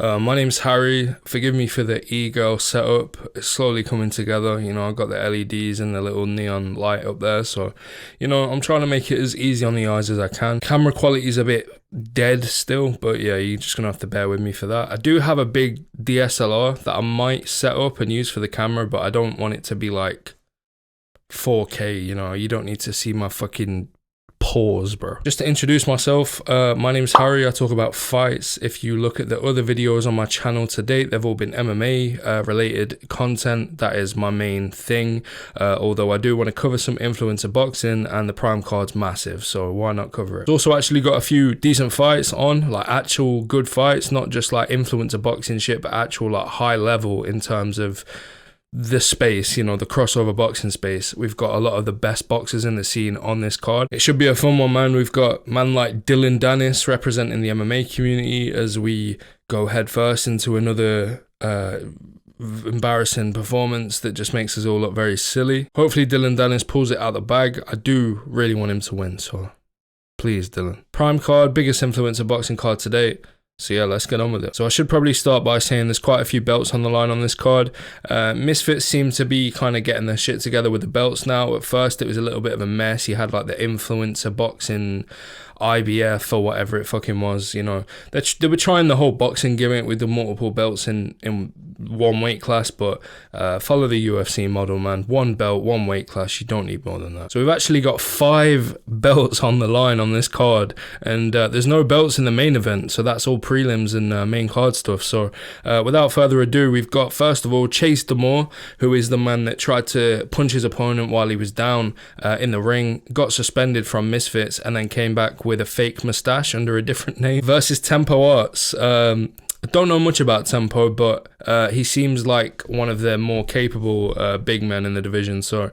My name's Harry. Forgive me for the e-girl setup. It's slowly coming together. You know, I've got the LEDs and the little neon light up there. So, you know, I'm trying to make it as easy on the eyes as I can. Camera quality is a bit dead still, but yeah, you're just going to have to bear with me for that. I do have a big DSLR that I might set up and use for the camera, but I don't want it to be like 4K, you know. You don't need to see my fucking pause, bro. Just to introduce myself, my name's Harry. I talk about fights. If you look at the other videos on my channel to date, they've all been MMA related content. That is my main thing, although I do want to cover some influencer boxing, and the prime card's massive, so why not cover it? I've also actually got a few decent fights on, like actual good fights, not just like influencer boxing shit, but actual like high level in terms of the space, you know, the crossover boxing space. We've got a lot of the best boxers in the scene on this card. It should be a fun one, man. We've got man like Dillon Danis representing the MMA community as we go head first into another embarrassing performance that just makes us all look very silly. Hopefully Dillon Danis pulls it out the bag. I do really want him to win, so please, Dillon. Prime card, biggest influencer boxing card to date. So yeah, let's get on with it. So I should probably start by saying there's quite a few belts on the line on this card. Misfits seem to be kind of getting their shit together with the belts now. At first it was a little bit of a mess. You had like the influencer boxing IBF or whatever it fucking was, you know. They were trying the whole boxing gimmick with the multiple belts in one weight class, but follow the UFC model, man. One belt, one weight class. You don't need more than that. So we've actually got 5 belts on the line on this card, and there's no belts in the main event, so that's all prelims and main card stuff. So without further ado, we've got first of all Chase Demoor, who is the man that tried to punch his opponent while he was down in the ring, got suspended from Misfits, and then came back with a fake mustache under a different name, versus Tempo Arts. I don't know much about Tempo, but he seems like one of the more capable big men in the division, so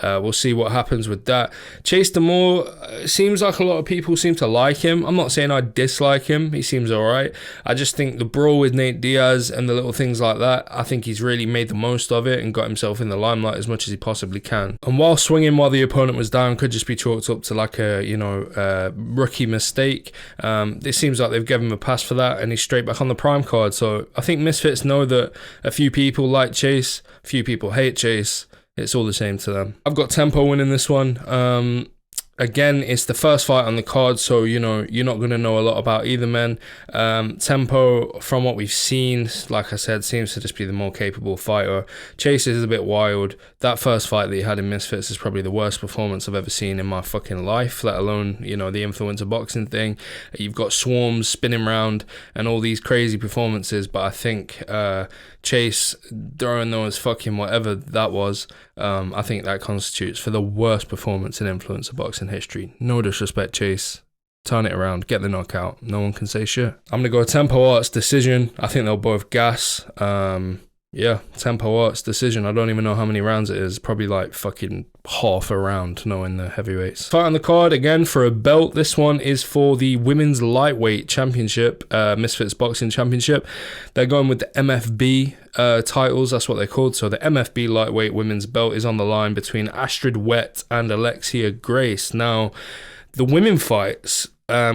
we'll see what happens with that. Chase Demoor, seems like a lot of people seem to like him. I'm not saying I dislike him. He seems alright. I just think the brawl with Nate Diaz and the little things like that, I think he's really made the most of it and got himself in the limelight as much as he possibly can. And while swinging while the opponent was down could just be chalked up to like a, you know, rookie mistake. It seems like they've given him a pass for that, and he's straight back on the prime card. So I think Misfits know that a few people like Chase, a few people hate Chase. It's all the same to them. I've got Tempo winning this one. Again, it's the first fight on the card, so you know you're not going to know a lot about either man. Tempo, from what we've seen, like I said, seems to just be the more capable fighter. Chase is a bit wild. That first fight that he had in Misfits is probably the worst performance I've ever seen in my fucking life, let alone, you know, the influencer boxing thing. You've got swarmz spinning round and all these crazy performances, but I think Chase throwing those fucking whatever that was, I think that constitutes for the worst performance in influencer boxing history. No disrespect, Chase. Turn it around, get the knockout. No one can say shit. I'm gonna go Tempo Arts decision. I think they'll both gas. Yeah, Tempo Arts decision. I don't even know how many rounds it is. Probably like fucking half a round, knowing the heavyweights. Fight on the card again for a belt. This one is for the women's lightweight championship, Misfits Boxing Championship. They're going with the MFB titles. That's what they're called. So the MFB lightweight women's belt is on the line between Astrid Wett and Alexia Grace. Now, the women fights,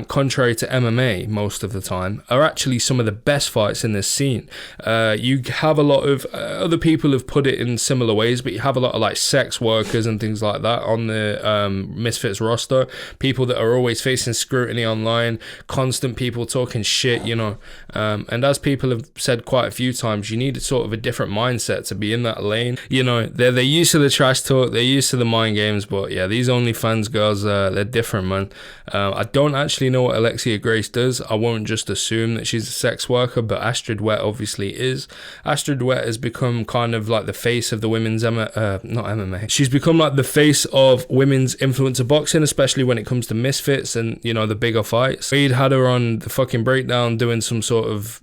contrary to MMA most of the time, are actually some of the best fights in this scene. You have a lot of other people have put it in similar ways, but you have a lot of like sex workers and things like that on the Misfits roster. People that are always facing scrutiny online, constant people talking shit, you know. And as people have said quite a few times, you need a sort of a different mindset to be in that lane. You know, they're used to the trash talk, they're used to the mind games, but yeah, these OnlyFans girls, they're different, man. I don't actually know what Alexia Grace does. I won't just assume that she's a sex worker, but Astrid Wett obviously is. Astrid Wett has become kind of like the face of the women's not MMA. She's become like the face of women's influencer boxing, especially when it comes to Misfits and, you know, the bigger fights. We'd had her on the fucking breakdown doing some sort of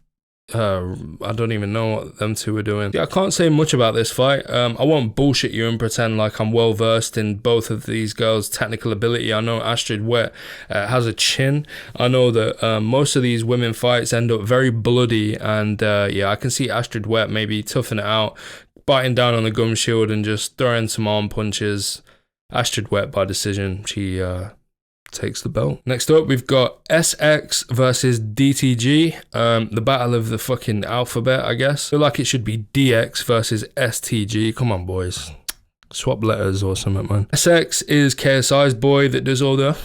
I don't even know what them two are doing. Yeah, I can't say much about this fight. I won't bullshit you and pretend like I'm well versed in both of these girls' technical ability. I know Astrid Wett has a chin. I know that most of these women fights end up very bloody, and yeah, I can see Astrid Wett maybe toughing it out, biting down on the gum shield and just throwing some arm punches. Astrid Wett by decision. She takes the belt. Next up, we've got SX versus DTG. The battle of the fucking alphabet, I guess. I feel like it should be DX versus STG. Come on, boys. Swap letters or something, man. SX is KSI's boy that does all the...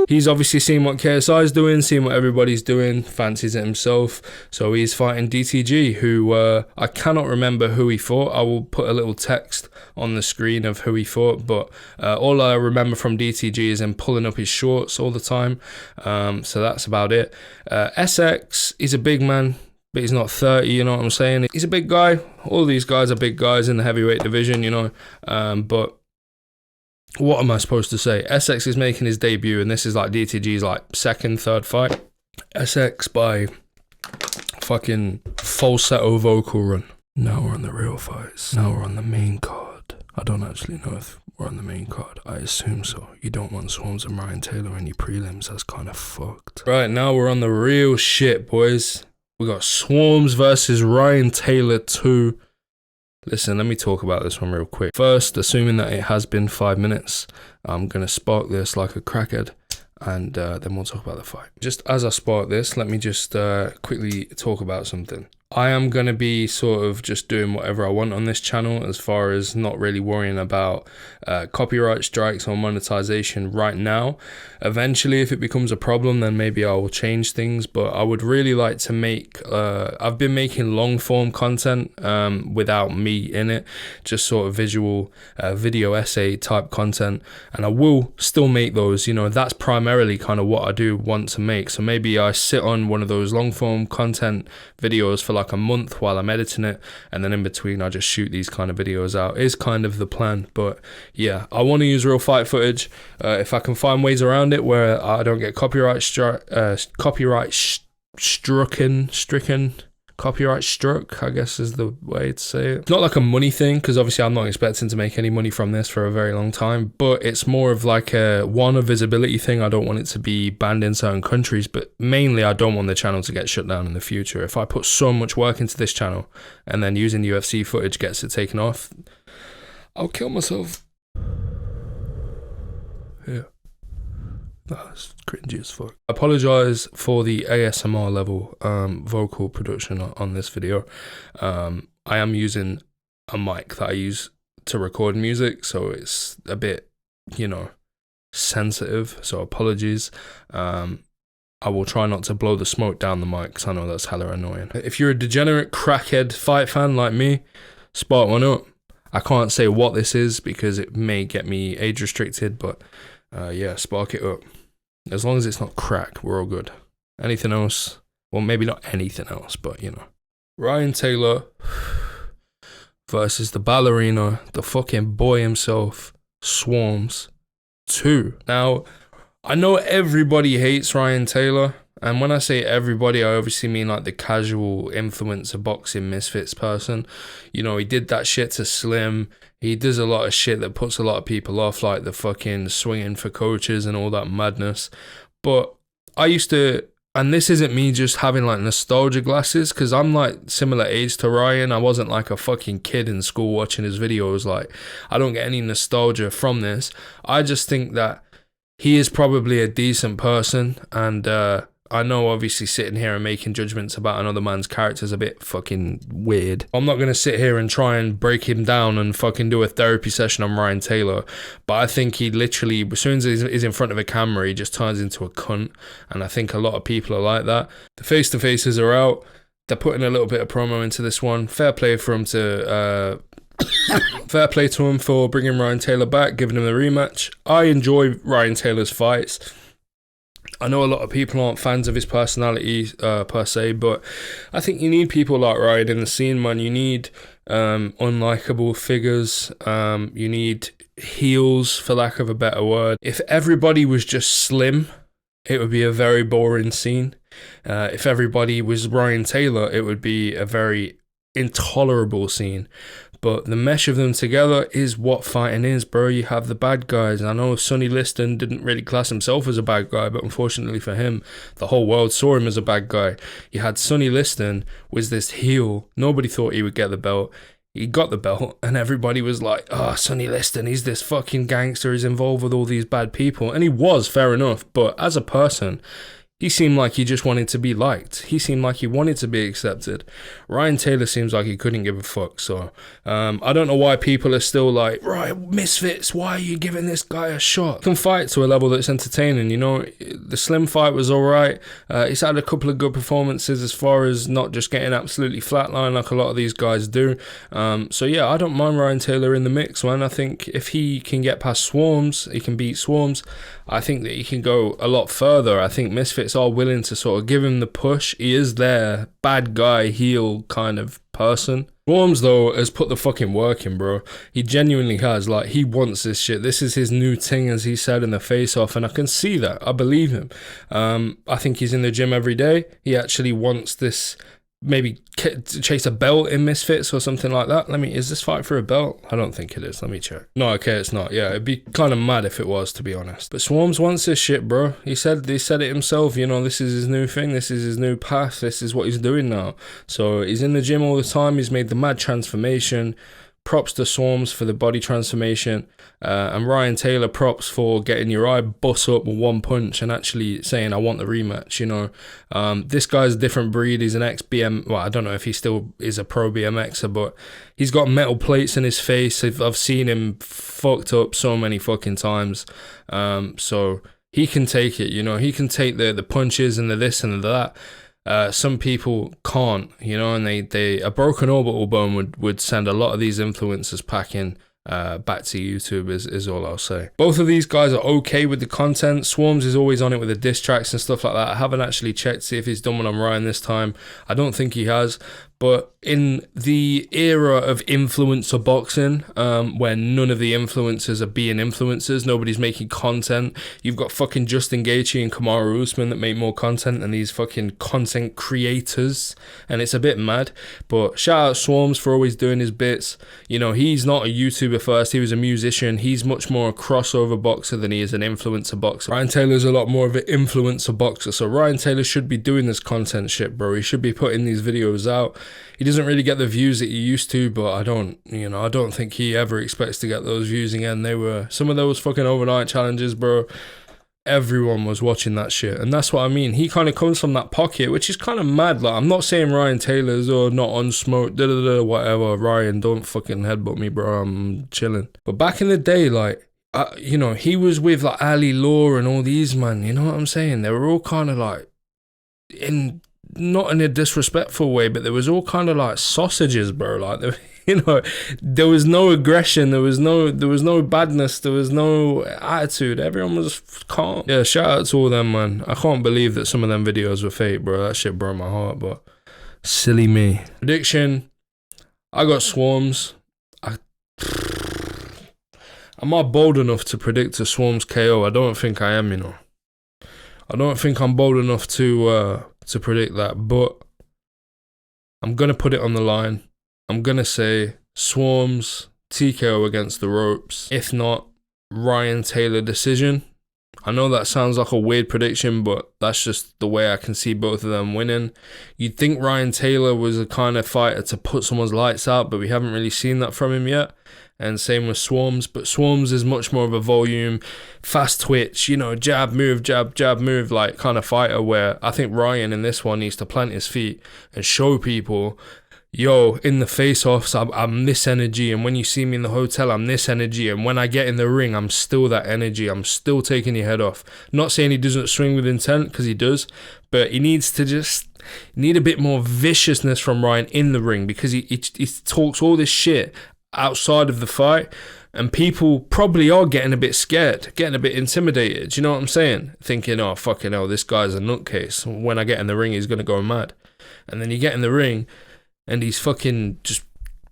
He's obviously seen what KSI's doing, seen what everybody's doing, fancies it himself. So he's fighting DTG, who I cannot remember who he fought. I will put a little text on the screen of who he fought, but all I remember from DTG is him pulling up his shorts all the time. So that's about it. SX, he's a big man, but he's not 30, you know what I'm saying? He's a big guy. All these guys are big guys in the heavyweight division, you know, but what am I supposed to say? SX is making his debut, and this is like DTG's like second, third fight. SX by fucking falsetto vocal run. Now we're on the real fights. Now we're on the main card. I don't actually know if we're on the main card. I assume so. You don't want Swarmz and Ryan Taylor in your prelims. That's kind of fucked. Right, now we're on the real shit, boys. We got Swarmz versus Ryan Taylor 2. Listen, let me talk about this one real quick. First, assuming that it has been 5 minutes, I'm going to spark this like a crackhead, and then we'll talk about the fight. Just as I spark this, let me just quickly talk about something. I am going to be sort of just doing whatever I want on this channel, as far as not really worrying about copyright strikes or monetization right now. Eventually, if it becomes a problem, then maybe I will change things, but I would really like to make, I've been making long form content without me in it, just sort of visual video essay type content, and I will still make those, you know, that's primarily kind of what I do want to make. So maybe I sit on one of those long form content videos for like a month while I'm editing it, and then in between I just shoot these kind of videos out, is kind of the plan. But yeah, I want to use real fight footage if I can find ways around it where I don't get copyright struck, I guess is the way to say it. It's not like a money thing, because obviously I'm not expecting to make any money from this for a very long time, but it's more of like a visibility thing. I don't want it to be banned in certain countries, but mainly I don't want the channel to get shut down in the future. If I put so much work into this channel and then using UFC footage gets it taken off, I'll kill myself. Yeah. That's cringy as fuck. I apologise for the ASMR level vocal production on this video. I am using a mic that I use to record music, so it's a bit, you know, sensitive, so apologies. I will try not to blow the smoke down the mic, because I know that's hella annoying. If you're a degenerate crackhead fight fan like me, spark one up. I can't say what this is because it may get me age restricted, but yeah, spark it up. As long as it's not crack, we're all good. Anything else? Well, maybe not anything else, but you know. Ryan Taylor versus the ballerina, the fucking boy himself, Swarmz 2. Now, I know everybody hates Ryan Taylor, and when I say everybody, I obviously mean like the casual influencer boxing misfits person. You know, he did that shit to Slim. He does a lot of shit that puts a lot of people off, like the fucking swinging for coaches and all that madness. But I used to, and this isn't me just having like nostalgia glasses, because I'm like similar age to Ryan. I wasn't like a fucking kid in school watching his videos. Like, I don't get any nostalgia from this. I just think that he is probably a decent person, and I know obviously sitting here and making judgments about another man's character is a bit fucking weird. I'm not going to sit here and try and break him down and fucking do a therapy session on Ryan Taylor, but I think he literally, as soon as he's in front of a camera, he just turns into a cunt, and I think a lot of people are like that. The face-to-faces are out. They're putting a little bit of promo into this one. Fair play for him to... fair play to him for bringing Ryan Taylor back, giving him the rematch. I enjoy Ryan Taylor's fights. I know a lot of people aren't fans of his personality per se, but I think you need people like Ryan in the scene, man. You need unlikable figures. You need heels, for lack of a better word. If everybody was just Slim, it would be a very boring scene. If everybody was Ryan Taylor, it would be a very intolerable scene. But the mesh of them together is what fighting is, bro. You have the bad guys. I know Sonny Liston didn't really class himself as a bad guy, but unfortunately for him, the whole world saw him as a bad guy. You had Sonny Liston, was this heel. Nobody thought he would get the belt. he got the belt, and everybody was like, oh, Sonny Liston, he's this fucking gangster, he's involved with all these bad people. And he was, fair enough, but as a person, he seemed like he just wanted to be liked. He seemed like he wanted to be accepted. Ryan Taylor seems like he couldn't give a fuck. So I don't know why people are still like, right, misfits, why are you giving this guy a shot? He can fight to a level that's entertaining, you know. The Slim fight was alright. He's had a couple of good performances as far as not just getting absolutely flatlined like a lot of these guys do. So yeah, I don't mind Ryan Taylor in the mix, man. I think if he can get past Swarmz, he can beat Swarmz. I think that he can go a lot further. I think Misfits are willing to sort of give him the push. He is their bad guy, heel kind of person. Swarmz, though, has put the fucking work in, bro. He genuinely has. Like, he wants this shit. This is his new thing, as he said in the face-off, and I can see that. I believe him. I think he's in the gym every day. He actually wants this, maybe chase a belt in Misfits or something like that. Is this fight for a belt? I don't think it is. Let me check. No, okay, it's not. Yeah, it'd be kind of mad if it was, to be honest. But Swarmz wants this shit, bro. He said it himself, you know, this is his new thing. This is his new path. This is what he's doing now. So he's in the gym all the time. He's made the mad transformation. Props to Swarmz for the body transformation, and Ryan Taylor props for getting your eye bust up with one punch and actually saying, I want the rematch, you know. This guy's a different breed. He's an ex-BM, well, I don't know if he still is a pro BMXer, but he's got metal plates in his face. I've seen him fucked up so many fucking times. So he can take it, you know. He can take the punches and the this and the that. Some people can't, you know, and they a broken orbital bone would send a lot of these influencers packing back to YouTube is all I'll say. Both of these guys are okay with the content. Swarmz is always on it with the diss tracks and stuff like that. I haven't actually checked to see if he's done one on Ryan this time. I don't think he has. But in the era of influencer boxing, where none of the influencers are being influencers, nobody's making content. You've got fucking Justin Gaethje and Kamaru Usman that make more content than these fucking content creators, and it's a bit mad. But shout out Swarmz for always doing his bits. You know, he's not a YouTuber first, he was a musician. He's much more a crossover boxer than he is an influencer boxer. Ryan Taylor's a lot more of an influencer boxer, so Ryan Taylor should be doing this content shit, bro. He should be putting these videos out. He doesn't really get the views that he used to, but I don't think he ever expects to get those views again. They were some of those fucking overnight challenges, bro. Everyone was watching that shit, and that's what I mean. He kind of comes from that pocket, which is kind of mad. Like, I'm not saying Ryan Taylor's not on smoke, whatever. Ryan, don't fucking headbutt me, bro. I'm chilling. But back in the day, like, you know, he was with like Ali Law and all these, man. You know what I'm saying? They were all kind of like not in a disrespectful way, but there was all kind of like sausages, bro. Like, you know, there was no aggression, there was no badness, there was no attitude. Everyone was calm. Yeah, shout out to all them, man. I can't believe that some of them videos were fake, bro. That shit broke my heart, but silly me. Prediction, I got Swarmz. Am I bold enough to predict a Swarmz KO? I don't think I am, you know. I don't think I'm bold enough to predict that, but I'm going to put it on the line. I'm going to say Swarmz TKO against the ropes. If not, Ryan Taylor decision. I know that sounds like a weird prediction, but that's just the way I can see both of them winning. You'd think Ryan Taylor was a kind of fighter to put someone's lights out, but we haven't really seen that from him yet. And same with Swarmz, but Swarmz is much more of a volume, fast twitch, you know, jab, move, like kind of fighter, where I think Ryan in this one needs to plant his feet and show people, yo, in the face-offs, I'm this energy, and when you see me in the hotel, I'm this energy, and when I get in the ring, I'm still that energy, I'm still taking your head off. Not saying he doesn't swing with intent, because he does, but he needs to just need a bit more viciousness from Ryan in the ring, because he talks all this shit outside of the fight, and people probably are getting a bit scared, getting a bit intimidated, you know what I'm saying? Thinking, oh, fucking hell, this guy's a nutcase. When I get in the ring, he's going to go mad. And then you get in the ring, and he's fucking just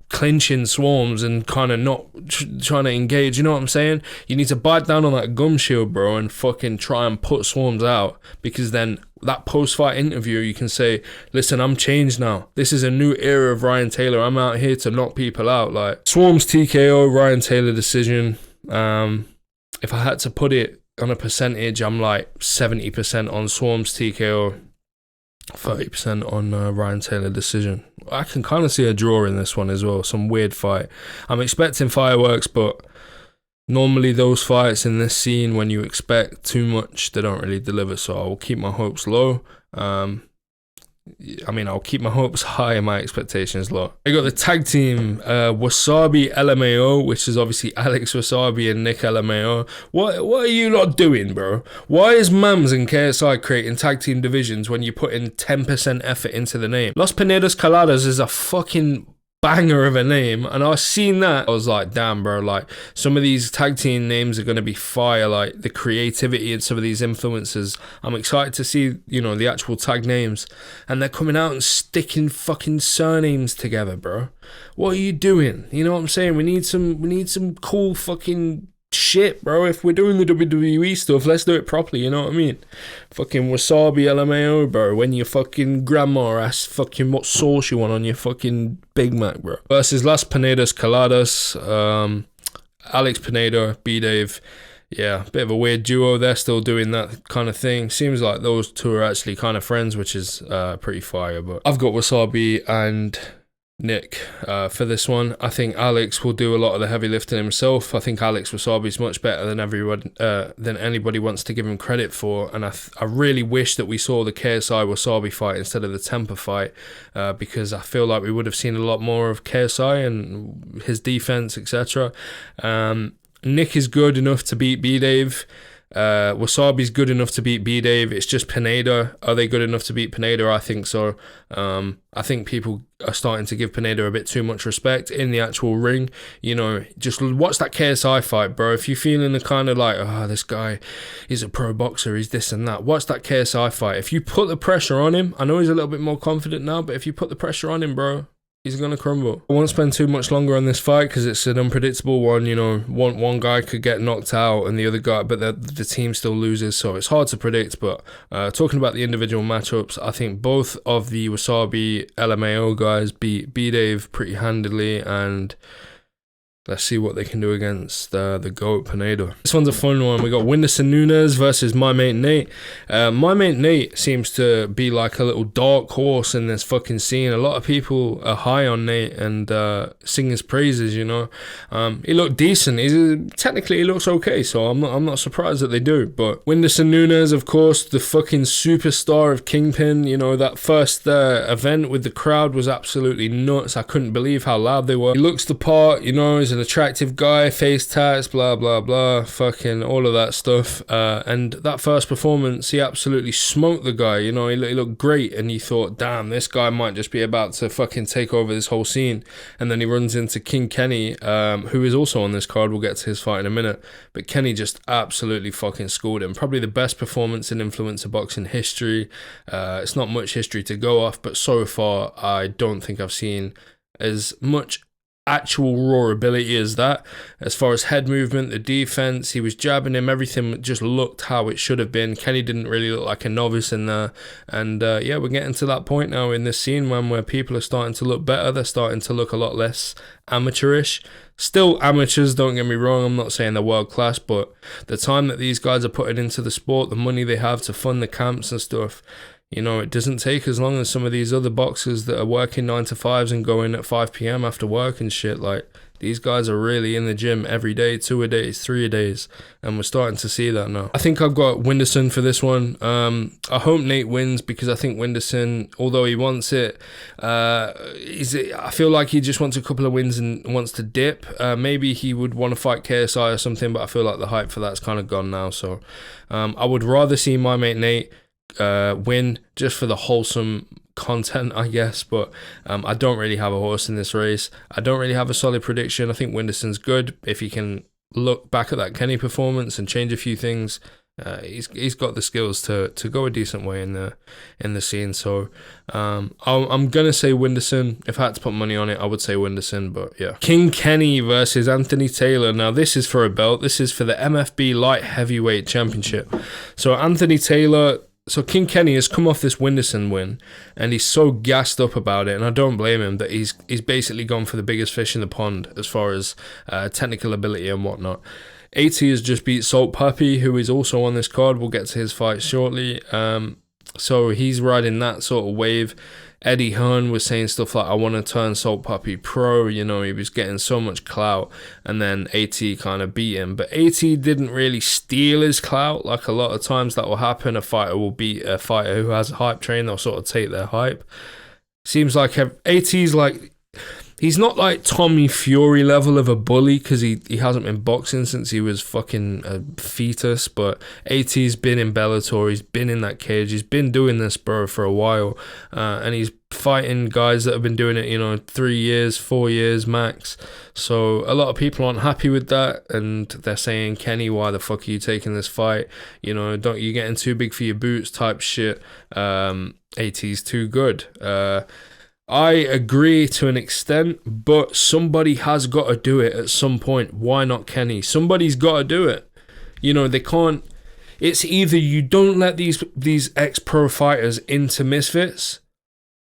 clinching Swarmz and kind of not trying to engage, you know what I'm saying? You need to bite down on that gum shield, bro, and fucking try and put Swarmz out, because then that post-fight interview, you can say, listen, I'm changed now. This is a new era of Ryan Taylor. I'm out here to knock people out. Like, Swarmz TKO, Ryan Taylor decision. If I had to put it on a percentage, I'm like 70% on Swarmz TKO, 30% on Ryan Taylor decision. I can kind of see a draw in this one as well. Some weird fight. I'm expecting fireworks, but normally those fights in this scene, when you expect too much, they don't really deliver. So I will keep my hopes low. I'll keep my hopes high and my expectations low. I got the tag team Wasabi LMAO, which is obviously Alex Wasabi and Nick LMAO. What are you lot doing, bro? Why is Mams and KSI creating tag team divisions when you put in 10% effort into the name? Los Pinedos Coladas is a fucking banger of a name, and I seen that, I was like, damn, bro, like some of these tag team names are going to be fire, like the creativity and some of these influences. I'm excited to see, you know, the actual tag names, and they're coming out and sticking fucking surnames together, bro. What are you doing? You know what I'm saying? We need some cool fucking shit, bro. If we're doing the WWE stuff, let's do it properly, you know what I mean? Fucking Wasabi LMAO, bro, when your fucking grandma asks fucking what sauce you want on your fucking Big Mac, bro. Versus Las Pinedas Coladas, Alex Pinedo, B-Dave. Yeah, bit of a weird duo. They're still doing that kind of thing. Seems like those two are actually kind of friends, which is pretty fire. But I've got Wasabi and Nick for this one. I think Alex will do a lot of the heavy lifting himself. I think Alex Wasabi is much better than anybody wants to give him credit for, and I really wish that we saw the KSI Wasabi fight instead of the Temper fight, because I feel like we would have seen a lot more of KSI and his defense, etc. Nick is good enough to beat B-Dave. Wasabi's good enough to beat B-Dave. It's just Pineda. Are they good enough to beat Pineda? I think so. I think people are starting to give Pineda a bit too much respect in the actual ring. You know, just watch that KSI fight, bro. If you're feeling the kind of like, oh, this guy, he's a pro boxer, he's this and that, watch that KSI fight. If you put the pressure on him, I know he's a little bit more confident now, but if you put the pressure on him, bro, he's going to crumble. I won't spend too much longer on this fight because it's an unpredictable one. You know, one guy could get knocked out and the other guy, but the team still loses, so it's hard to predict. But talking about the individual matchups, I think both of the Wasabi LMAO guys beat B-Dave pretty handily, and let's see what they can do against the GOAT Pinedo. This one's a fun one. We got Whindersson Nunes versus my mate Nate. My mate Nate seems to be like a little dark horse in this fucking scene. A lot of people are high on Nate and sing his praises, you know. He looked decent. Technically he looks okay, so I'm not surprised that they do. But Whindersson Nunes, of course, the fucking superstar of Kingpin, you know, that first event with the crowd was absolutely nuts. I couldn't believe how loud they were. He looks the part, you know, he's an attractive guy, face tats, blah blah blah, fucking all of that stuff, and that first performance he absolutely smoked the guy, you know. He looked great, and you thought, damn, this guy might just be about to fucking take over this whole scene. And then he runs into King Kenny, who is also on this card. We'll get to his fight in a minute, but Kenny just absolutely fucking schooled him. Probably the best performance in influencer boxing history. It's not much history to go off, but so far I don't think I've seen as much actual raw ability as that. As far as head movement, the defense, he was jabbing him, everything just looked how it should have been. Kenny didn't really look like a novice in there, and yeah, we're getting to that point now in this scene, man, where people are starting to look better. They're starting to look a lot less amateurish. Still amateurs, don't get me wrong, I'm not saying they're world class, but the time that these guys are putting into the sport, the money they have to fund the camps and stuff, you know, it doesn't take as long as some of these other boxers that are working 9 to 5s and going at 5 p.m. after work and shit. Like, these guys are really in the gym every day, 2 a days, 3 a days, and we're starting to see that now. I think I've got Whindersson for this one. I hope Nate wins, because I think Whindersson, although he wants it, I feel like he just wants a couple of wins and wants to dip. Maybe he would want to fight KSI or something, but I feel like the hype for that's kind of gone now. So I would rather see my mate Nate win, just for the wholesome content, I guess. But I don't really have a horse in this race. I don't really have a solid prediction. I think Whindersson's good if he can look back at that Kenny performance and change a few things. He's got the skills to go a decent way in the scene. So I'm gonna say Whindersson. If I had to put money on it, I would say Whindersson. But yeah, King Kenny versus Anthony Taylor. Now this is for a belt. This is for the MFB Light Heavyweight Championship. So Anthony Taylor. So King Kenny has come off this Whindersson win, and he's so gassed up about it, and I don't blame him, that he's basically gone for the biggest fish in the pond as far as technical ability and whatnot. AT has just beat Papi, who is also on this card. We'll get to his fight shortly. So he's riding that sort of wave. Eddie Hearn was saying stuff like, I want to turn Salt Papi pro, you know, he was getting so much clout, and then AT kind of beat him. But AT didn't really steal his clout. Like a lot of times that will happen, a fighter will beat a fighter who has a hype train, they'll sort of take their hype. Seems like AT's like, he's not like Tommy Fury level of a bully, because he hasn't been boxing since he was fucking a fetus, but AT's been in Bellator, he's been in that cage, he's been doing this, bro, for a while, and he's fighting guys that have been doing it, you know, 3 years, 4 years max. So a lot of people aren't happy with that, and they're saying, Kenny, why the fuck are you taking this fight? You know, don't you getting too big for your boots type shit. AT's too good. I agree to an extent, but somebody has got to do it at some point. Why not Kenny? Somebody's got to do it. You know, they can't. It's either you don't let these ex-pro fighters into misfits,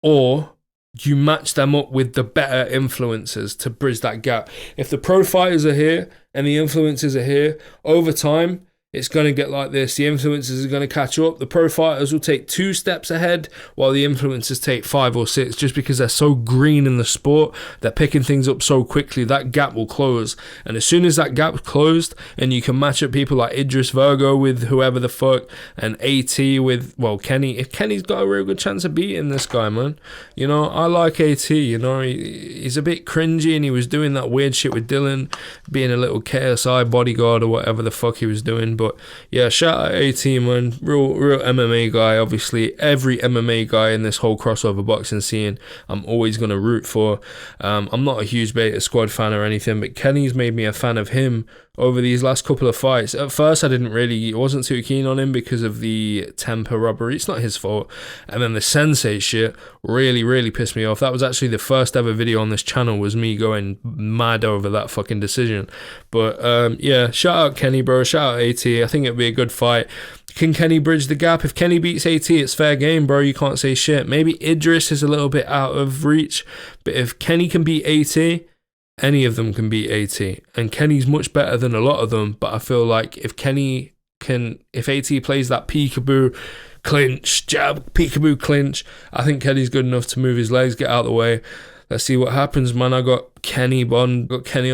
or you match them up with the better influencers to bridge that gap. If the pro fighters are here and the influencers are here, over time, it's going to get like this. The influencers are going to catch up. The pro fighters will take 2 steps ahead, while the influencers take 5 or 6, just because they're so green in the sport. They're picking things up so quickly. That gap will close. And as soon as that gap's closed, and you can match up people like Idris Virgo with whoever the fuck, and AT with, well, Kenny. If Kenny's got a real good chance of beating this guy, man. You know, I like AT. You know, he's a bit cringy, and he was doing that weird shit with Dillon, being a little KSI bodyguard or whatever the fuck he was doing. But yeah, shout out AT, man. Real MMA guy. Obviously, every MMA guy in this whole crossover boxing scene, I'm always going to root for. I'm not a huge Beta Squad fan or anything, but Kenny's made me a fan of him over these last couple of fights. At first, I wasn't too keen on him because of the temper robbery. It's not his fault. And then the Sensei shit really pissed me off. That was actually the first ever video on this channel, was me going mad over that fucking decision. But yeah, shout out Kenny, bro. Shout out AT. I think it'll be a good fight. Can Kenny bridge the gap? If Kenny beats AT, it's fair game, bro. You can't say shit. Maybe Idris is a little bit out of reach, but if Kenny can beat AT, any of them can beat AT. And Kenny's much better than a lot of them, but I feel like if AT plays that peekaboo clinch, jab, peekaboo clinch, I think Kenny's good enough to move his legs, get out of the way. Let's see what happens, man. I got Kenny on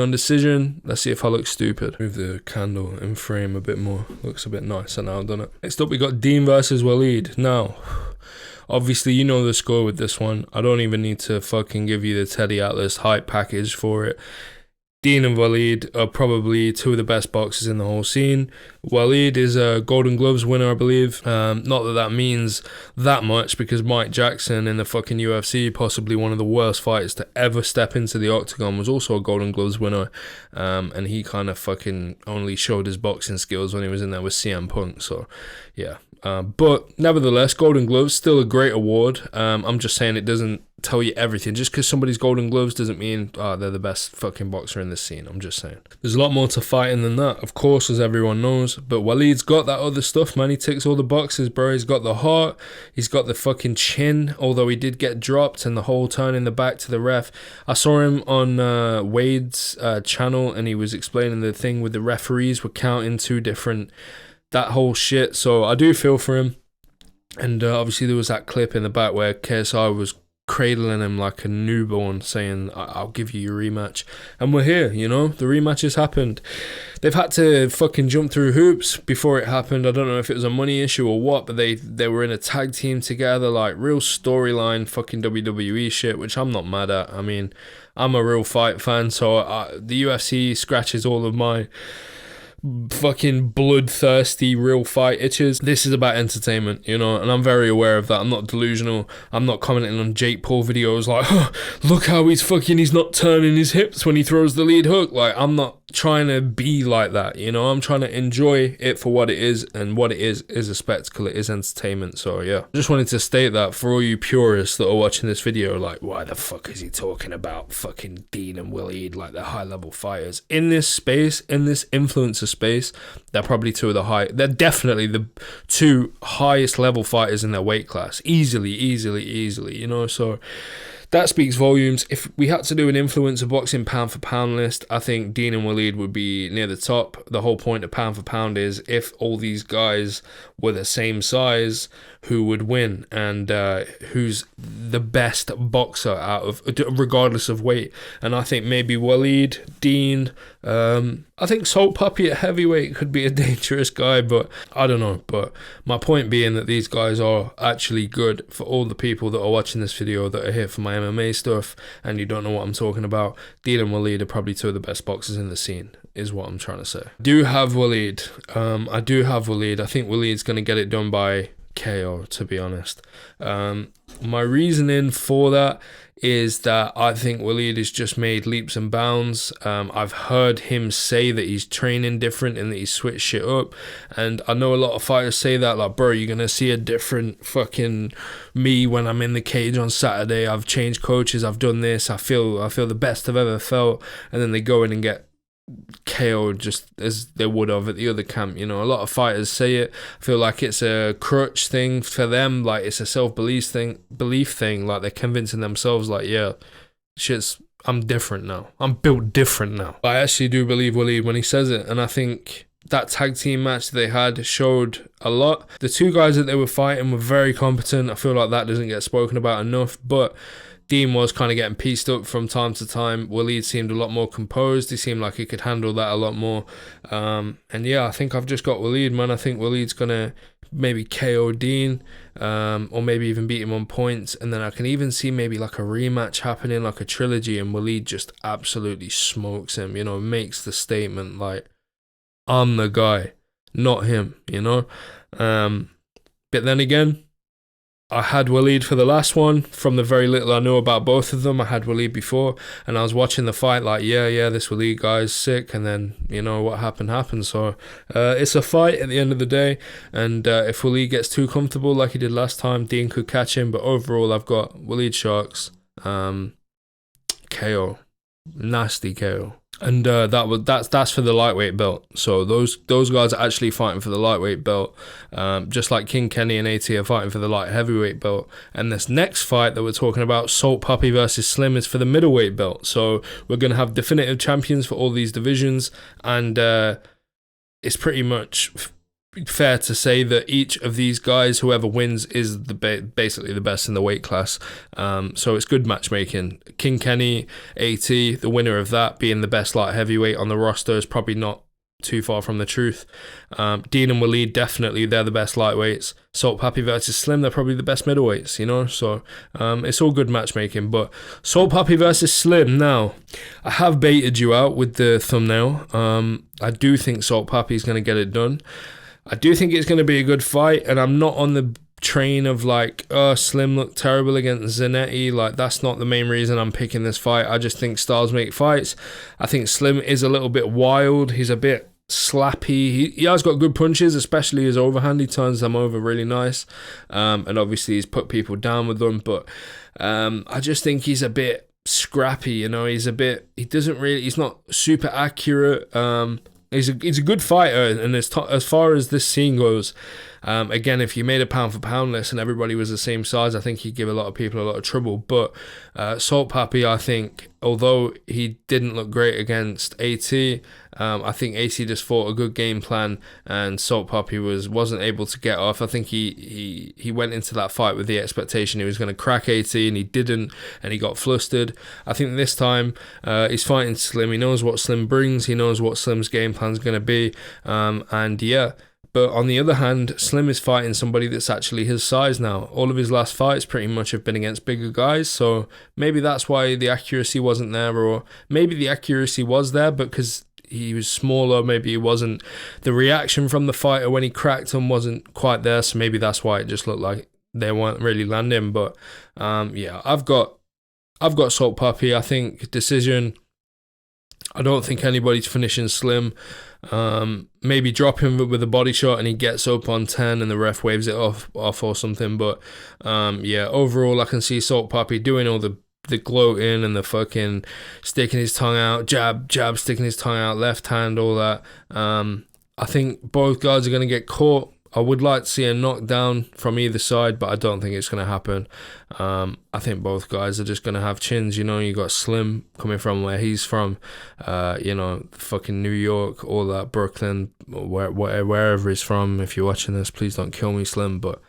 decision. Let's see if I look stupid. Move the candle in frame a bit more. Looks a bit nicer now, doesn't it? Next up, we got Deen versus whalid. Now, obviously, you know the score with this one. I don't even need to fucking give you the Teddy Atlas hype package for it. Deen and whalid are probably 2 of the best boxers in the whole scene. Whalid is a Golden Gloves winner, I believe. Not that means that much, because Mike Jackson in the fucking UFC, possibly one of the worst fighters to ever step into the octagon, was also a Golden Gloves winner. And he kind of fucking only showed his boxing skills when he was in there with CM Punk. So, yeah. But nevertheless, Golden Gloves, still a great award. I'm just saying it doesn't tell you everything. Just because somebody's Golden Gloves doesn't mean they're the best fucking boxer in this scene. I'm just saying. There's a lot more to fighting than that, of course, as everyone knows. But Whalid's got that other stuff, man. He ticks all the boxes, bro. He's got the heart. He's got the fucking chin, although he did get dropped, and the whole turn in the back to the ref. I saw him on Wade's channel, and he was explaining the thing with the referees were counting 2 different... that whole shit. So I do feel for him. And obviously there was that clip in the back where KSI was cradling him like a newborn, saying, I'll give you your rematch. And we're here, you know, the rematch has happened. They've had to fucking jump through hoops before it happened. I don't know if it was a money issue or what, but they were in a tag team together, like real storyline fucking WWE shit, which I'm not mad at. I mean, I'm a real fight fan, so the UFC scratches all of my fucking bloodthirsty real fight itches. This is about entertainment, you know, and I'm very aware of that. I'm not delusional. I'm not commenting on Jake Paul videos like, oh, look how he's not turning his hips when he throws the lead hook. Like, I'm not trying to be like that, you know. I'm trying to enjoy it for what it is, and what it is a spectacle. It is entertainment. So yeah, I just wanted to state that for all you purists that are watching this video, like, why the fuck is he talking about fucking Deen and whalid like they're high level fighters? In this space, in this influencer space, they're probably they're definitely the 2 highest level fighters in their weight class, easily, you know. So that speaks volumes. If we had to do an influencer boxing pound for pound list, I think Deen and Whalid would be near the top. The whole point of pound for pound is if all these guys were the same size, who would win, and who's the best boxer out of, regardless of weight. And I think maybe Whalid, Deen, I think Salt Papi at heavyweight could be a dangerous guy, but I don't know. But my point being that these guys are actually good. For all the people that are watching this video that are here for my MMA stuff and you don't know what I'm talking about, Deen and Whalid are probably two of the best boxers in the scene, is what I'm trying to say. I do have Whalid. I think Whalid's going to get it done by KO, to be honest. My reasoning for that is that I think Whalid has just made leaps and bounds. I've heard him say that he's training different and that he's switched shit up, and I know a lot of fighters say that, like, bro, you're gonna see a different fucking me when I'm in the cage on Saturday. I've changed coaches, I've done this, I feel the best I've ever felt, and then they go in and get KO'd just as they would have at the other camp. You know, a lot of fighters say it. I feel like it's a crutch thing for them, like it's a self-belief thing, like they're convincing themselves, like, yeah, I'm different now, I'm built different now. I actually do believe Whalid when he says it, and I think that tag team match they had showed a lot. The two guys that they were fighting were very competent. I feel like that doesn't get spoken about enough, but Deen was kind of getting pieced up from time to time. Whalid seemed a lot more composed. He seemed like he could handle that a lot more. And yeah, I think I've just got Whalid, man. I think Whalid's going to maybe KO Deen, or maybe even beat him on points. And then I can even see maybe like a rematch happening, like a trilogy, and Whalid just absolutely smokes him, you know, makes the statement like, I'm the guy, not him, you know. But then again, I had Whalid for the last one. From the very little I know about both of them, I had Whalid before, and I was watching the fight like, yeah, this Whalid guy's sick, and then, you know, what happened. So it's a fight at the end of the day, and if Whalid gets too comfortable like he did last time, Deen could catch him, but overall I've got Whalid Sharks, KO, nasty KO. And that's for the lightweight belt. So those guys are actually fighting for the lightweight belt, just like King Kenny and AT are fighting for the light heavyweight belt. And this next fight that we're talking about, Salt Papi versus Slim, is for the middleweight belt. So we're going to have definitive champions for all these divisions, and it's pretty much fair to say that each of these guys, whoever wins, is basically the best in the weight class. So it's good matchmaking. King Kenny, AT, the winner of that, being the best light heavyweight on the roster, is probably not too far from the truth. Deen and Whalid, definitely, they're the best lightweights. Salt Papi versus Slim, they're probably the best middleweights, you know. So it's all good matchmaking. But Salt Papi versus Slim, now, I have baited you out with the thumbnail. I do think Salt Papi is going to get it done. I do think it's going to be a good fight, and I'm not on the train of like, oh, Slim looked terrible against Zanetti. Like, that's not the main reason I'm picking this fight. I just think styles make fights. I think Slim is a little bit wild. He's a bit slappy. He has got good punches, especially his overhand. He turns them over really nice. And obviously he's put people down with them, but I just think he's a bit scrappy, you know. He's not super accurate. He's a good fighter, and as far as this scene goes, again, if you made a pound for pound list and everybody was the same size, I think he'd give a lot of people a lot of trouble. But Salt Papi, I think, although he didn't look great against AT, I think AT just fought a good game plan, and Salt Papi wasn't able to get off. I think he went into that fight with the expectation he was going to crack AT, and he didn't, and he got flustered. I think this time he's fighting Slim. He knows what Slim brings. He knows what Slim's game plan is going to be, and yeah. But on the other hand, Slim is fighting somebody that's actually his size now. All of his last fights pretty much have been against bigger guys, so maybe that's why the accuracy wasn't there, or maybe the accuracy was there, but because he was smaller, maybe it wasn't. The reaction from the fighter when he cracked him wasn't quite there, so maybe that's why it just looked like they weren't really landing. But yeah, I've got Salt Papi. I think decision. I don't think anybody's finishing Slim. Maybe drop him with a body shot and he gets up on 10 and the ref waves it off or something. But yeah, overall I can see Salt Papi doing all the gloating and the fucking sticking his tongue out, jab, sticking his tongue out, left hand, all that. I think both guys are going to get caught. I would like to see a knockdown from either side, but I don't think it's going to happen. I think both guys are just going to have chins. You know, you got Slim coming from where he's from, you know, fucking New York, all that, Brooklyn, wherever he's from. If you're watching this, please don't kill me, Slim, but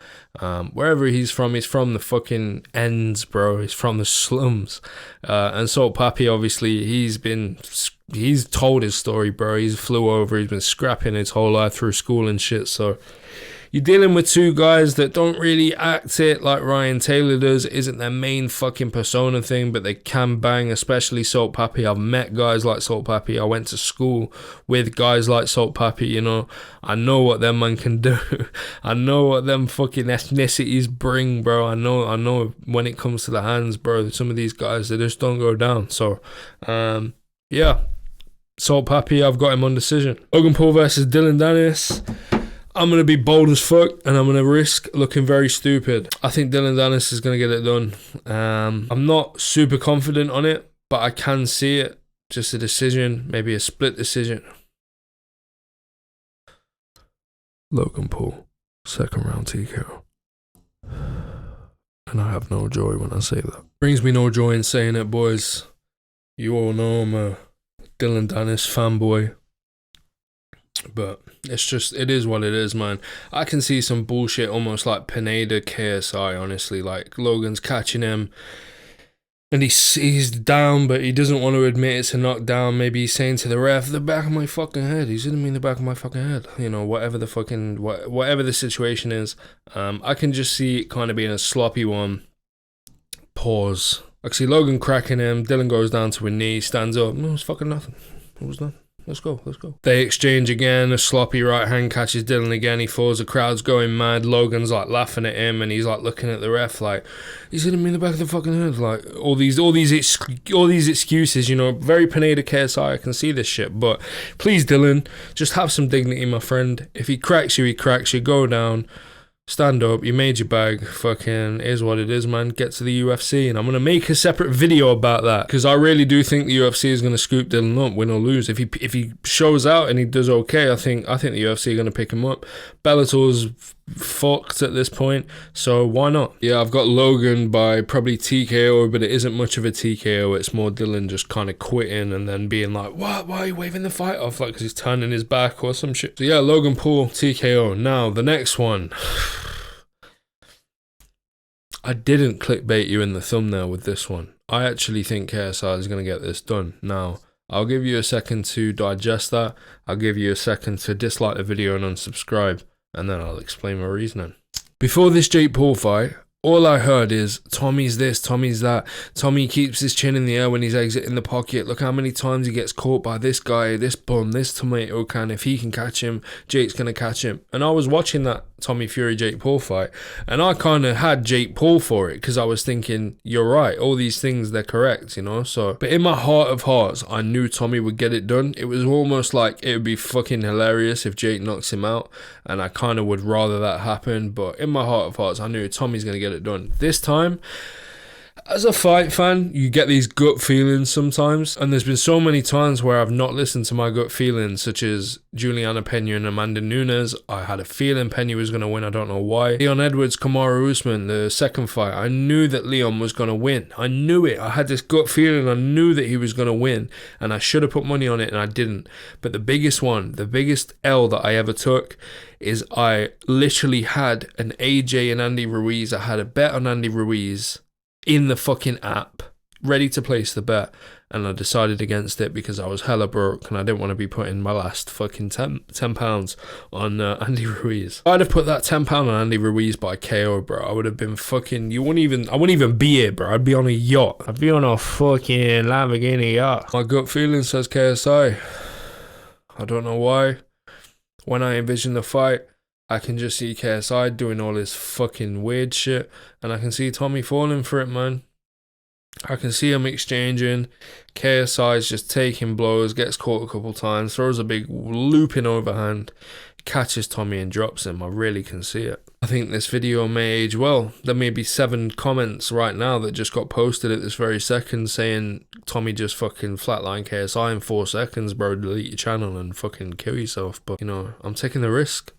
wherever he's from the fucking ends, bro. He's from the slums. And so Papi, obviously, he's told his story, bro. He's flew over, he's been scrapping his whole life through school and shit, so you're dealing with two guys that don't really act it like Ryan Taylor does. It isn't their main fucking persona thing, but they can bang, especially Salt Papi. I've met guys like Salt Papi. I went to school with guys like Salt Papi, you know. I know what them man can do. I know what them fucking ethnicities bring, bro. I know when it comes to the hands, bro, some of these guys, they just don't go down. So, yeah. Salt Papi, I've got him on decision. Logan Paul versus Dillon Danis. I'm going to be bold as fuck, and I'm going to risk looking very stupid. I think Dillon Danis is going to get it done. I'm not super confident on it, but I can see it. Just a decision, maybe a split decision. Logan Paul, second round TKO. And I have no joy when I say that. Brings me no joy in saying it, boys. You all know I'm a Dillon Danis fanboy. But it's just, it is what it is, man. I can see some bullshit almost like Pineda KSI, honestly. Like, Logan's catching him and he's down, but he doesn't want to admit it's a knockdown. Maybe he's saying to the ref, the back of my fucking head. He's hitting me in the back of my fucking head. You know, whatever the situation is. I can just see it kind of being a sloppy one. Pause. I can see Logan cracking him. Dillon goes down to a knee, stands up. No, it's fucking nothing. It was done. Let's go. They exchange again. A sloppy right hand catches Dillon again. He falls. The crowd's going mad. Logan's like laughing at him, and he's like looking at the ref like, he's hitting me in the back of the fucking head. Like all these excuses, you know. Very Pineda KSI. I can see this shit, but please, Dillon, just have some dignity, my friend. If he cracks you, he cracks you. Go down. Stand up, you made your bag, fucking is what it is, man. Get to the UFC, and I'm going to make a separate video about that, because I really do think the UFC is going to scoop Dillon up, win or lose. If he shows out and he does okay, I think the UFC are going to pick him up. Bellator's fucked at this point, so why not? Yeah, I've got Logan by probably TKO, but it isn't much of a TKO. It's more Dillon just kind of quitting and then being like, what? Why are you waving the fight off? Like, because he's turning his back or some shit. So yeah, Logan Paul, TKO. Now, the next one. I didn't clickbait you in the thumbnail with this one. I actually think KSI is going to get this done. Now, I'll give you a second to digest that. I'll give you a second to dislike the video and unsubscribe, and then I'll explain my reasoning. Before this Jake Paul fight, all I heard is, Tommy's this, Tommy's that. Tommy keeps his chin in the air when he's exiting the pocket. Look how many times he gets caught by this guy, this bum, this tomato can. If he can catch him, Jake's going to catch him. And I was watching that Tommy Fury Jake Paul fight, and I kind of had Jake Paul for it, because I was thinking, you're right, all these things, they're correct, you know. So, but in my heart of hearts, I knew Tommy would get it done. It was almost like it would be fucking hilarious if Jake knocks him out, and I kind of would rather that happen. But in my heart of hearts, I knew Tommy's going to get it done. This time, as a fight fan, you get these gut feelings sometimes, and there's been so many times where I've not listened to my gut feelings, such as Juliana Pena and Amanda Nunes. I had a feeling Pena was going to win, I don't know why. Leon Edwards, Kamaru Usman, the second fight, I knew that Leon was going to win. I knew it. I had this gut feeling. I knew that he was going to win, and I should have put money on it, and I didn't. But the biggest one, the biggest L that I ever took, is I literally had an AJ and Andy Ruiz. I had a bet on Andy Ruiz in the fucking app, ready to place the bet, and I decided against it because I was hella broke and I didn't want to be putting my last fucking £10 on Andy Ruiz. I'd have put that £10 on Andy Ruiz by KO, bro. I would have been fucking, I wouldn't even be here, bro. I'd be on a yacht. I'd be on a fucking Lamborghini yacht. My gut feeling says KSI. I don't know why. When I envision the fight, I can just see KSI doing all this fucking weird shit, and I can see Tommy falling for it, man. I can see him exchanging. KSI's just taking blows, gets caught a couple times, throws a big looping overhand, catches Tommy and drops him. I really can see it. I think this video may age well. There may be 7 comments right now that just got posted at this very second saying Tommy just fucking flatline KSI in 4 seconds, bro. Delete your channel and fucking kill yourself. But, you know, I'm taking the risk.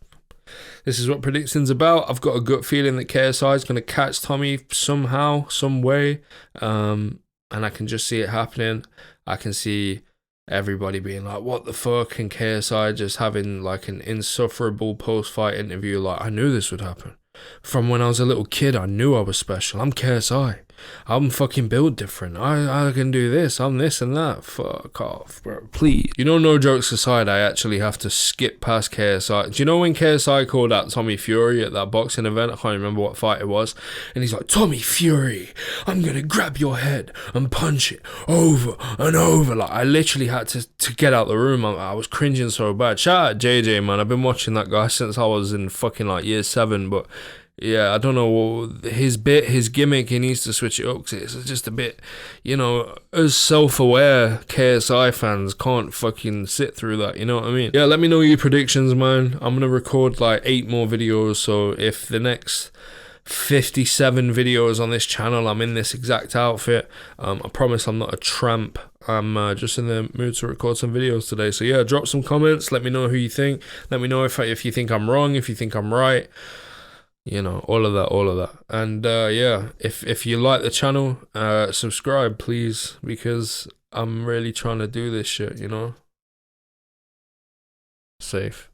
this is what predicting's about. I've got a gut feeling that KSI is going to catch Tommy somehow, some way. And I can just see it happening. I can see everybody being like, what the fuck? And KSI just having like an insufferable post-fight interview. Like, I knew this would happen. From when I was a little kid, I knew I was special. I'm KSI. I'm fucking built different. I can do this. I'm this and that. Fuck off, bro. Please. You know, no jokes aside, I actually have to skip past KSI. Do you know when KSI called out Tommy Fury at that boxing event? I can't remember what fight it was. And he's like, Tommy Fury, I'm going to grab your head and punch it over and over. Like, I literally had to get out the room. I was cringing so bad. Shout out JJ, man. I've been watching that guy since I was in fucking like year 7, but yeah, I don't know, his gimmick, he needs to switch it up, because it's just a bit, you know, as self-aware KSI fans can't fucking sit through that, you know what I mean? Yeah, let me know your predictions, man. I'm gonna record like 8 more videos, so if the next 57 videos on this channel I'm in this exact outfit, I promise I'm not a tramp. I'm just in the mood to record some videos today. So yeah, drop some comments, let me know who you think, let me know if you think I'm wrong, if you think I'm right. You know, all of that. And yeah, if you like the channel, subscribe, please, because I'm really trying to do this shit, you know? Safe.